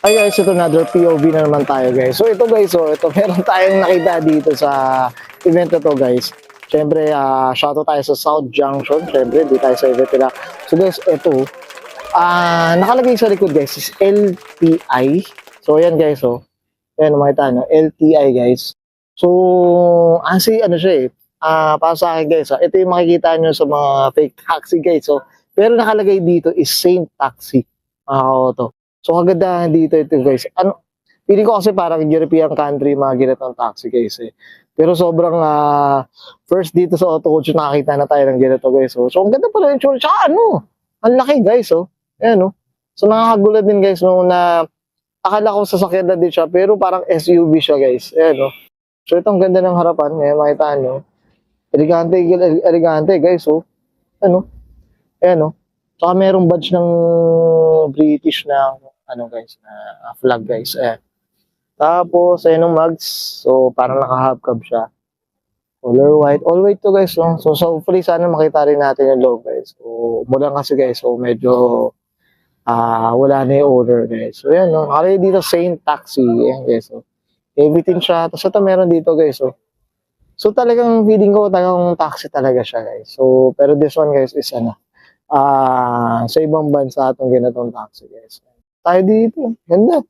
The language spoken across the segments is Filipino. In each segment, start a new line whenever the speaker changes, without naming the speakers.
Ay guys, ito another POV na naman tayo guys. So ito guys, ito meron tayong nakita dito sa event na to guys. Siyempre, shoutout tayo sa South Junction. Siyempre, di tayo sa event nila. So guys, ito, nakalagay sa likod guys is LTI. So ayan guys, ayan makita no, LTI guys. So, ano siya para sa akin guys, ito yung makikita nyo sa mga fake taxi guys. So, pero nakalagay dito is Saint Taxi. To. So, kagandahan dito ito guys. Feeling ko kasi parang European country mga ginatong taxi guys Pero sobrang first dito sa Auto Culture nakakita na tayo ng ganito guys. So, ang ganda pala yung church. Ang laki guys Ayan So, nakakagulat din guys na akala ko sasakyan na din siya pero parang SUV siya guys. Ayan So, ito ang ganda ng harapan. Ayan, makita nyo. Elegante guys Ayan Saka merong badge ng British na guys, na flag guys. Ayan. Tapos ayan yung mags. So parang naka-hubcap siya. Color white. All white to guys. So hopefully sana makita rin natin yung loob guys. So mula kasi guys. So medyo wala na yung order guys. So ayan nakalagay dito Saint Taxi. Ayan guys. So everything siya. Tapos ito meron dito guys. So talagang feeling ko talagang taxi talaga siya guys. So pero this one guys is sa ibang bansa itong ginatong taxi guys. Tayo dito. Ganda.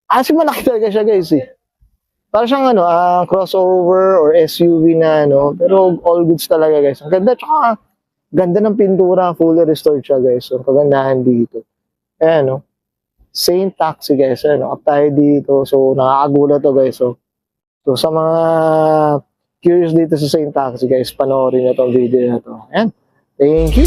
Malaki talaga siya guys Para siyang crossover or SUV na pero all goods talaga guys. Ang ganda, tsaka ganda ng pintura, fully restored siya guys. So kagandahan dito. Ayan Saint Taxi guys. Up tayo dito. So nakakagulat to guys So sa mga curious dito sa Saint Taxi guys, panoorin nyo tong video na to. Ayan. Thank you.